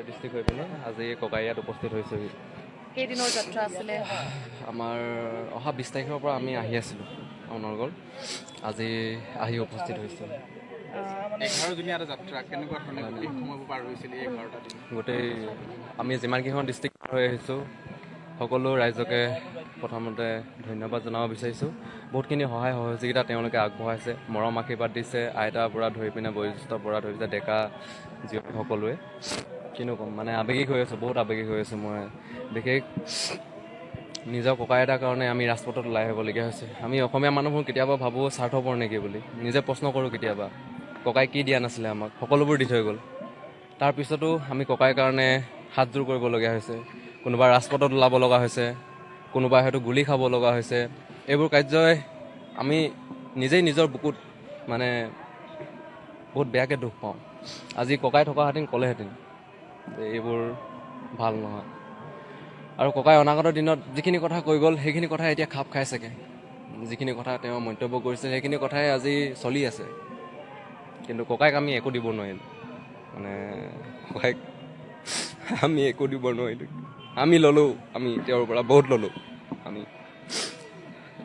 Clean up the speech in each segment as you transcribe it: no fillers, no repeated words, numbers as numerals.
Mangaldai district হৈ পিনে আজি ককাই ইয়াত উপস্থিত হৈছোহি। কেইদিনৰ যাত্ৰা আছিলে? আমাৰ অহা 20 তাৰিখৰ পৰা আমি আহি আছিলোঁ অনৰ্গল, আজি আহি উপস্থিত হৈছোঁ। 11 দিনীয়া যাত্ৰা কেনেকুৱা ধৰণে সময়বোৰ পাৰ হৈছিল এই 11টা দিন? গোটেই আমি যিমানকেইখন ডিষ্ট্ৰিক্ট হৈ আহিছোঁ সকলো ৰাইজকে প্ৰথমতে ধন্যবাদ জনাব বিচাৰিছোঁ। বহুতখিনি সহায় সহযোগিতা তেওঁলোকে আগবঢ়াইছে, মৰম আশীৰ্বাদ দিছে, আইতাৰ পৰা ধৰি পিনে বয়োজ্যেষ্ঠৰ পৰা ধৰি পিনে ডেকা জীয়ৰী সকলোৱে। কিনো ক'ম, মানে আৱেগিক হৈ আছোঁ, বহুত আৱেগিক হৈ আছোঁ মই। বিশেষ নিজৰ ককা আইতাৰ কাৰণে আমি ৰাজপথত ওলাই আহিবলগীয়া হৈছে। আমি অসমীয়া মানুহবোৰ কেতিয়াবা ভাবোঁ স্বাৰ্থপৰ নেকি বুলি, নিজে প্ৰশ্ন কৰোঁ কেতিয়াবা। ককাই কি দিয়া নাছিলে আমাক, সকলোবোৰ দি থৈ গ'ল। তাৰপিছতো আমি ককাইৰ কাৰণে হাতযোৰ কৰিবলগীয়া হৈছে। কোনোবা ৰাজপথত ওলাব লগা হৈছে, কোনোবাই হয়তো গুলি খাব লগা হৈছে। এইবোৰ কাৰ্যই আমি নিজেই নিজৰ বুকুত মানে বহুত বেয়াকৈ দুখ পাওঁ। আজি ককাই থকাহেঁতেন ক'লেহেঁতেন যে এইবোৰ ভাল নহয়। আৰু ককাই অনাগত দিনত যিখিনি কথা কৈ গ'ল সেইখিনি কথাই এতিয়া খাপ খাই চাগে। যিখিনি কথা তেওঁ মন্তব্য কৰিছে সেইখিনি কথাই আজি চলি আছে। কিন্তু ককাইক আমি একো দিব নোৱাৰিলোঁ, মানে ককাইক আমি একো দিব নোৱাৰিলোঁ। আমি ল'লোঁ, আমি তেওঁৰ পৰা বহুত ল'লোঁ। আমি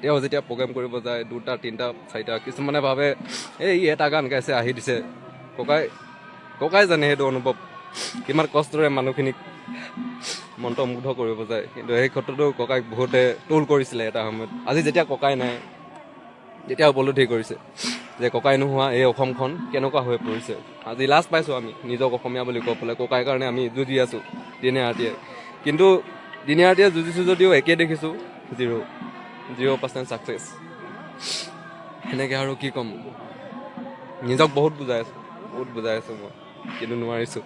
তেওঁ যেতিয়া প্ৰগ্ৰেম কৰিব যায় 2টা 3টা 4টা, কিছুমানে ভাবে এই এটা গান গাইছে আহি দিছে। ককাই জানে সেইটো অনুভৱ, কিমান কষ্টৰে মানুহখিনিক মন্ত্ৰমুগ্ধ কৰিব যায়। কিন্তু সেই ক্ষেত্ৰতো ককাইক বহুতে টোল কৰিছিলে এটা সময়ত। আজি যেতিয়া ককাই নাই, তেতিয়া উপলব্ধি কৰিছে যে ককাই নোহোৱা এই অসমখন কেনেকুৱা হৈ পৰিছে। আজি লাজ পাইছোঁ আমি নিজক অসমীয়া বুলি কৈ পেলাই। ককাইৰ কাৰণে আমি যুঁজি আছোঁ দিনে ৰাতিয়ে, কিন্তু দিনে ৰাতিয়ে যুঁজিছোঁ যদিও একেই দেখিছোঁ 0% ছাকচেছ। সেনেকৈ আৰু কি ক'ম, নিজক বহুত বুজাই আছোঁ মই, কিন্তু নোৱাৰিছোঁ।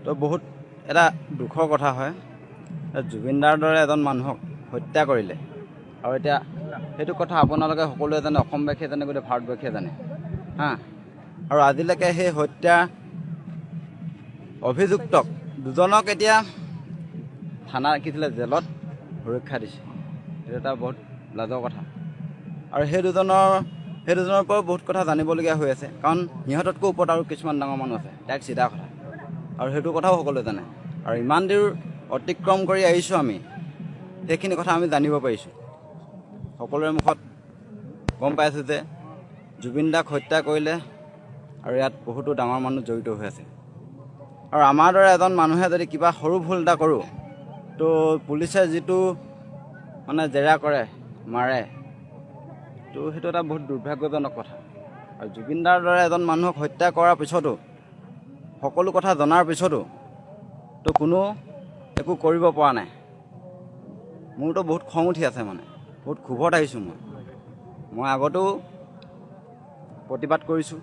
তো বহুত এটা দুখৰ কথা হয়, জুবিনদাৰ দৰে এজন মানুহক হত্যা কৰিলে। আৰু এতিয়া সেইটো কথা আপোনালোকে সকলোৱে জানে, অসমবাসীয়ে জানে, গোটেই ভাৰতবৰ্ষীয়ে জানে হা। আৰু আজিলৈকে সেই হত্যা অভিযুক্তক দুজনক এতিয়া থানা ৰাখিছিলে, জেলত সুৰক্ষা দিছে। সেইটো এটা বহুত লাজৰ কথা। আৰু সেই দুজনৰ পৰাও বহুত কথা জানিবলগীয়া হৈ আছে, কাৰণ সিহঁততকৈ ওপৰত আৰু কিছুমান ডাঙৰ মানুহ আছে, তাইক চিধা কথা। আৰু সেইটো কথাও সকলোৱে জানে। আৰু ইমান দূৰ অতিক্ৰম কৰি আহিছোঁ আমি, সেইখিনি কথা আমি জানিব পাৰিছোঁ। সকলোৰে মুখত গম পাইছোঁ যে জুবিন দাক হত্যা কৰিলে, আৰু ইয়াত বহুতো ডাঙৰ মানুহ জড়িত হৈ আছে। আৰু আমাৰ দৰে এজন মানুহে যদি কিবা সৰু ভুল এটা কৰোঁ, তো পুলিচে যিটো মানে জেৰা কৰে, মাৰে, তো সেইটো এটা বহুত দুৰ্ভাগ্যজনক কথা। আৰু জুবিন দাৰ দৰে এজন মানুহক হত্যা কৰাৰ পিছতো, সকলো কথা জনাৰ পিছতো তো কোনো একো কৰিব পৰা নাই। মোৰতো বহুত খং উঠি আছে, মানে বহুত ক্ষোভত আহিছোঁ মই আগতেও প্ৰতিবাদ কৰিছোঁ,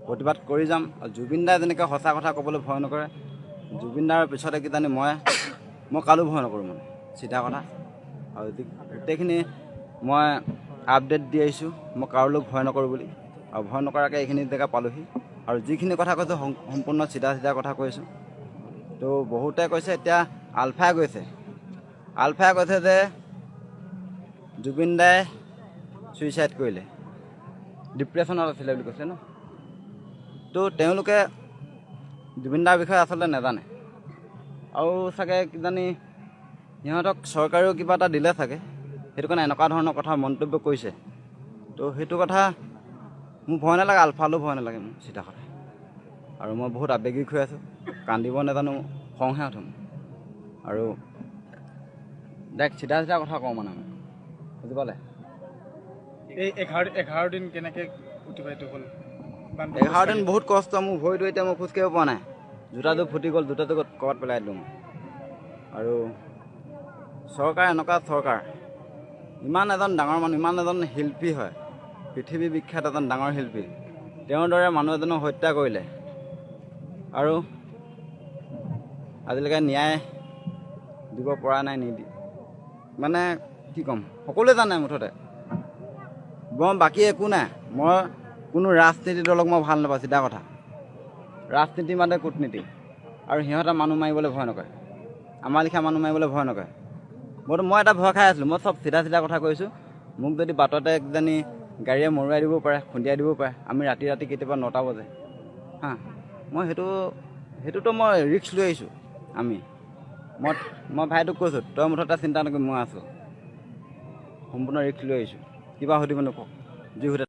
প্ৰতিবাদ কৰি যাম। আৰু জুবিন দাই যেনেকৈ সঁচা কথা ক'বলৈ ভয় নকৰে, জুবিন দাৰ পিছতে কিজানি মই কালো ভয় নকৰোঁ, মানে চিধা কথা। আৰু গোটেইখিনি মই আপডেট দি আহিছোঁ, মই কাৰোলৈ ভয় নকৰোঁ বুলি। আৰু ভয় নকৰাকৈ এইখিনি জেগা পালোহি। আৰু যিখিনি কথা কৈছোঁ সম্পূৰ্ণ চিধা কথা কৈছোঁ। তো বহুতে কৈছে, এতিয়া আলফাই কৈছে যে জুবিন দাই ছুইচাইড কৰিলে, ডিপ্ৰেশ্যনত আছিলে বুলি কৈছে ন। তো তেওঁলোকে জুবিন দাৰ বিষয়ে আচলতে নাজানে। আৰু চাগে কিজানি সিহঁতক চৰকাৰেও কিবা এটা দিলে চাগে, সেইটো কাৰণে এনেকুৱা ধৰণৰ কথা মন্তব্য কৰিছে। তো সেইটো কথা মোৰ ভয় নালাগে, আলফালৈও ভয় নালাগে মোৰ, চিধা কথা। আৰু মই বহুত আৱেগিক হৈ আছোঁ, কান্দিব নাজানো, খংহে উঠোঁ। আৰু চিধা কথা কওঁ, মানে মই বুজি পালে। এই 11 দিন কেনেকৈ অতিবাহিত হ'ল? 11 দিন বহুত কষ্ট। মোৰ ভৰিটো এতিয়া মই খোজকাঢ়িব পৰা নাই, জোতাযোৰ ফুটি গ'ল, জোতাযোৰ ক'ৰবাত পেলাই দিলোঁ মই। আৰু চৰকাৰ এনেকুৱা চৰকাৰ, ইমান এজন ডাঙৰ মানুহ, ইমান এজন শিল্পী হয়, পৃথিৱী বিখ্যাত এজন ডাঙৰ শিল্পী, তেওঁৰ দৰে মানুহ এজনক হত্যা কৰিলে। আৰু আজিলৈকে ন্যায় দিব পৰা নাই, মানে কি ক'ম, সকলোৱে জানে মুঠতে। মই বাকী একো নাই, মই কোনো ৰাজনীতি দলক মই ভাল নাপাওঁ, চিধা কথা। ৰাজনীতি মানে কূটনীতি। আৰু সিহঁতে মানুহ মাৰিবলৈ ভয় নকৰে, আমাৰ লিখা মানুহ মাৰিবলৈ ভয় নকৰে। মই এটা ভয় খাই আছিলোঁ, মই চব চিধা কথা কৈছোঁ। মোক যদি বাটতে কিজানি গাড়ীয়ে মৰুৱাই দিব পাৰে, খুন্দিয়াই দিব পাৰে। আমি ৰাতি কেতিয়াবা 9টা বাজে হা, মই সেইটোতো মই ৰিস্ক লৈ আহিছোঁ। মই ভাইটোক কৈছোঁ তই মুঠতে চিন্তা নকৰি মই আছোঁ, সম্পূৰ্ণ ৰিস্ক লৈ আহিছোঁ। কিবা সুধিব নকওঁ যি সুধে